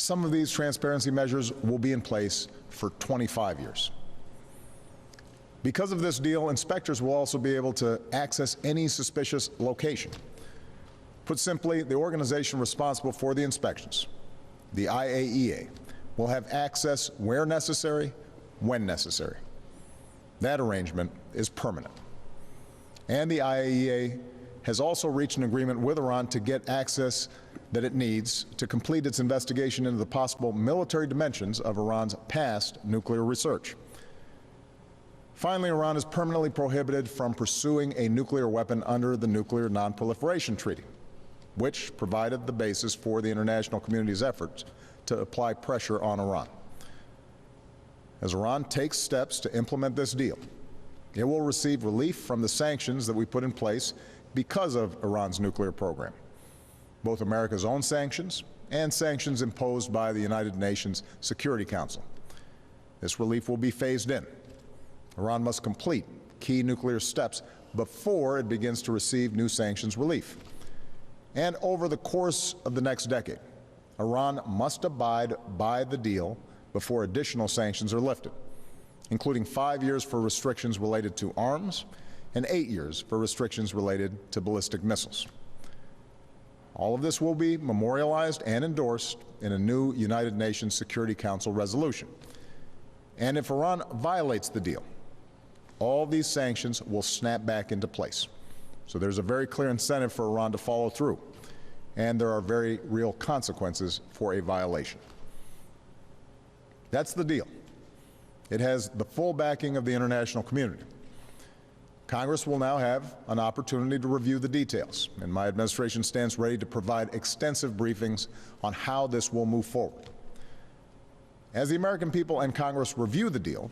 Some of these transparency measures will be in place for 25 years. Because of this deal, inspectors will also be able to access any suspicious location. Put simply, the organization responsible for the inspections, the IAEA, will have access where necessary, when necessary. That arrangement is permanent. And the IAEA has also reached an agreement with Iran to get access that it needs to complete its investigation into the possible military dimensions of Iran's past nuclear research. Finally, Iran is permanently prohibited from pursuing a nuclear weapon under the Nuclear Non-Proliferation Treaty, which provided the basis for the international community's efforts to apply pressure on Iran. As Iran takes steps to implement this deal, it will receive relief from the sanctions that we put in place because of Iran's nuclear program, both America's own sanctions and sanctions imposed by the United Nations Security Council. This relief will be phased in. Iran must complete key nuclear steps before it begins to receive new sanctions relief. And over the course of the next decade, Iran must abide by the deal before additional sanctions are lifted, including 5 years for restrictions related to arms and 8 years for restrictions related to ballistic missiles. All of this will be memorialized and endorsed in a new United Nations Security Council resolution. And if Iran violates the deal, all these sanctions will snap back into place. So there's a very clear incentive for Iran to follow through, and there are very real consequences for a violation. That's the deal. It has the full backing of the international community. Congress will now have an opportunity to review the details, and my administration stands ready to provide extensive briefings on how this will move forward. As the American people and Congress review the deal,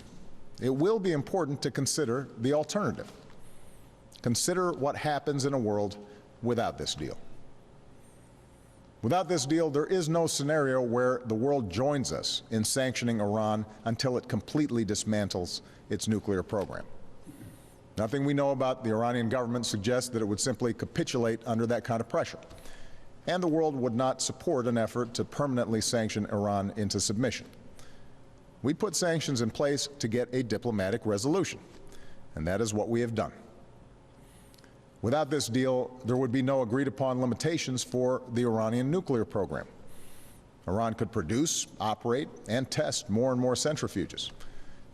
it will be important to consider the alternative. Consider what happens in a world without this deal. Without this deal, there is no scenario where the world joins us in sanctioning Iran until it completely dismantles its nuclear program. Nothing we know about the Iranian government suggests that it would simply capitulate under that kind of pressure, and the world would not support an effort to permanently sanction Iran into submission. We put sanctions in place to get a diplomatic resolution, and that is what we have done. Without this deal, there would be no agreed-upon limitations for the Iranian nuclear program. Iran could produce, operate, and test more and more centrifuges.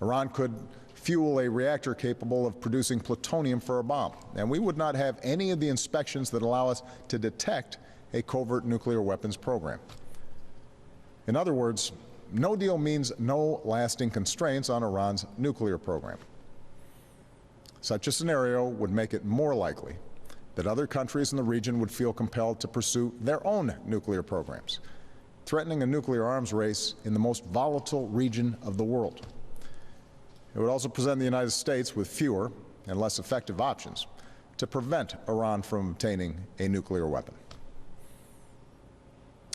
Iran could fuel a reactor capable of producing plutonium for a bomb, and we would not have any of the inspections that allow us to detect a covert nuclear weapons program. In other words, no deal means no lasting constraints on Iran's nuclear program. Such a scenario would make it more likely that other countries in the region would feel compelled to pursue their own nuclear programs, threatening a nuclear arms race in the most volatile region of the world. It would also present the United States with fewer and less effective options to prevent Iran from obtaining a nuclear weapon.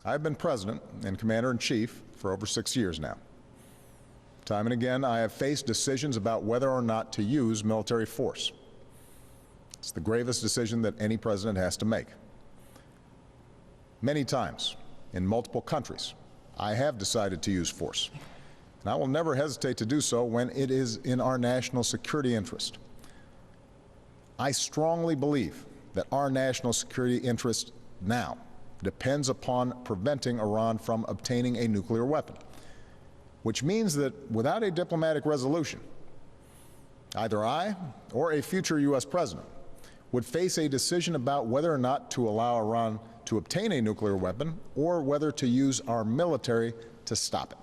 I've been President and Commander-in-Chief for over 6 years now. Time and again, I have faced decisions about whether or not to use military force. It's the gravest decision that any president has to make. Many times, in multiple countries, I have decided to use force, and I will never hesitate to do so when it is in our national security interest. I strongly believe that our national security interest now depends upon preventing Iran from obtaining a nuclear weapon, which means that without a diplomatic resolution, either I or a future U.S. president would face a decision about whether or not to allow Iran to obtain a nuclear weapon or whether to use our military to stop it.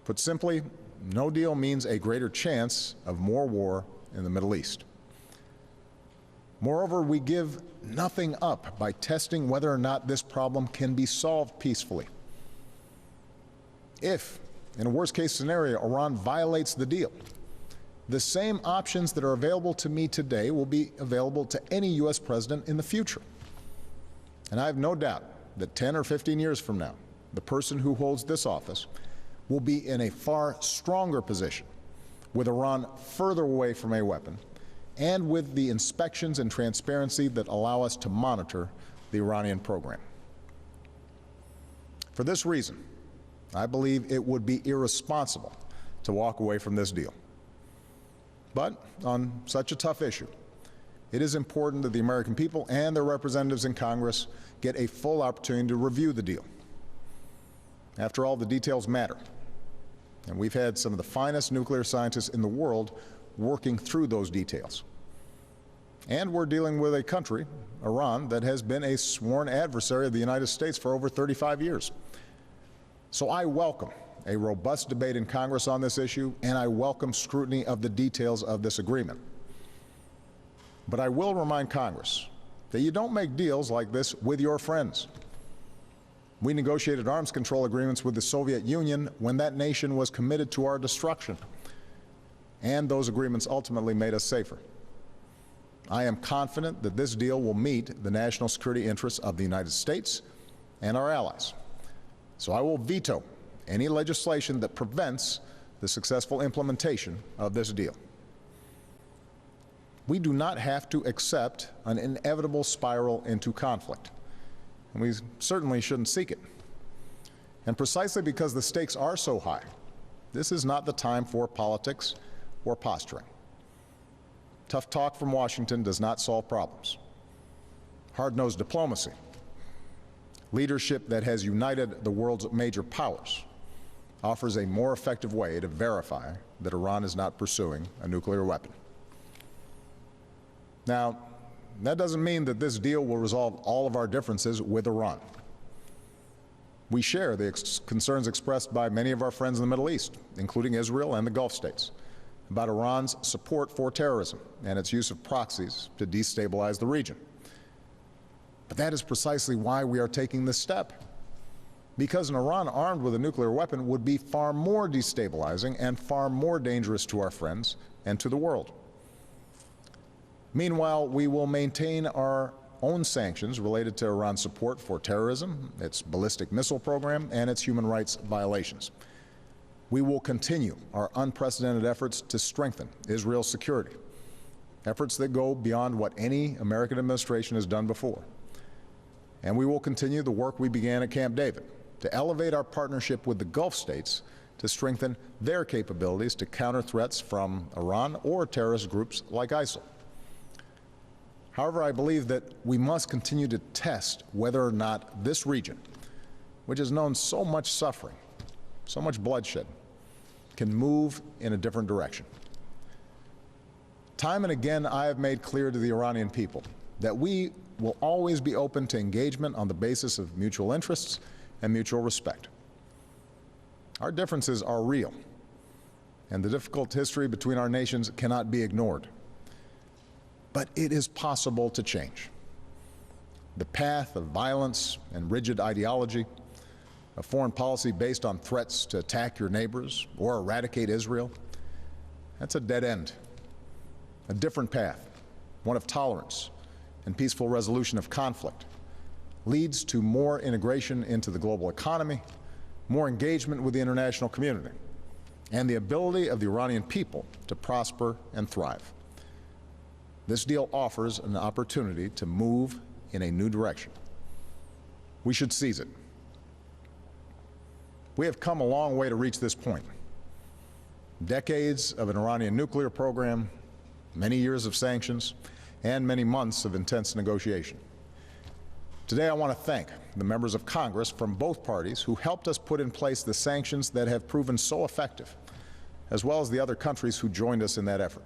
Put simply, no deal means a greater chance of more war in the Middle East. Moreover, we give nothing up by testing whether or not this problem can be solved peacefully. If, in a worst-case scenario, Iran violates the deal, the same options that are available to me today will be available to any U.S. president in the future. And I have no doubt that 10 or 15 years from now, the person who holds this office will be in a far stronger position, with Iran further away from a weapon, and with the inspections and transparency that allow us to monitor the Iranian program. For this reason, I believe it would be irresponsible to walk away from this deal. But on such a tough issue, it is important that the American people and their representatives in Congress get a full opportunity to review the deal. After all, the details matter, and we've had some of the finest nuclear scientists in the world working through those details. And we're dealing with a country, Iran, that has been a sworn adversary of the United States for over 35 years. So I welcome a robust debate in Congress on this issue, and I welcome scrutiny of the details of this agreement. But I will remind Congress that you don't make deals like this with your friends. We negotiated arms control agreements with the Soviet Union when that nation was committed to our destruction, and those agreements ultimately made us safer. I am confident that this deal will meet the national security interests of the United States and our allies. So I will veto any legislation that prevents the successful implementation of this deal. We do not have to accept an inevitable spiral into conflict, and we certainly shouldn't seek it. And precisely because the stakes are so high, this is not the time for politics or posturing. Tough talk from Washington does not solve problems. Hard-nosed diplomacy, leadership that has united the world's major powers, offers a more effective way to verify that Iran is not pursuing a nuclear weapon. Now, that doesn't mean that this deal will resolve all of our differences with Iran. We share the concerns expressed by many of our friends in the Middle East, including Israel and the Gulf states, about Iran's support for terrorism and its use of proxies to destabilize the region. But that is precisely why we are taking this step. Because an Iran armed with a nuclear weapon would be far more destabilizing and far more dangerous to our friends and to the world. Meanwhile, we will maintain our own sanctions related to Iran's support for terrorism, its ballistic missile program, and its human rights violations. We will continue our unprecedented efforts to strengthen Israel's security, efforts that go beyond what any American administration has done before. And we will continue the work we began at Camp David to elevate our partnership with the Gulf states to strengthen their capabilities to counter threats from Iran or terrorist groups like ISIL. However, I believe that we must continue to test whether or not this region, which has known so much suffering, so much bloodshed, can move in a different direction. Time and again, I have made clear to the Iranian people that we will always be open to engagement on the basis of mutual interests and mutual respect. Our differences are real, and the difficult history between our nations cannot be ignored. But it is possible to change. The path of violence and rigid ideology, a foreign policy based on threats to attack your neighbors or eradicate Israel, that's a dead end. A different path, one of tolerance and peaceful resolution of conflict, leads to more integration into the global economy, more engagement with the international community, and the ability of the Iranian people to prosper and thrive. This deal offers an opportunity to move in a new direction. We should seize it. We have come a long way to reach this point. Decades of an Iranian nuclear program, many years of sanctions, and many months of intense negotiation. Today, I want to thank the members of Congress from both parties who helped us put in place the sanctions that have proven so effective, as well as the other countries who joined us in that effort.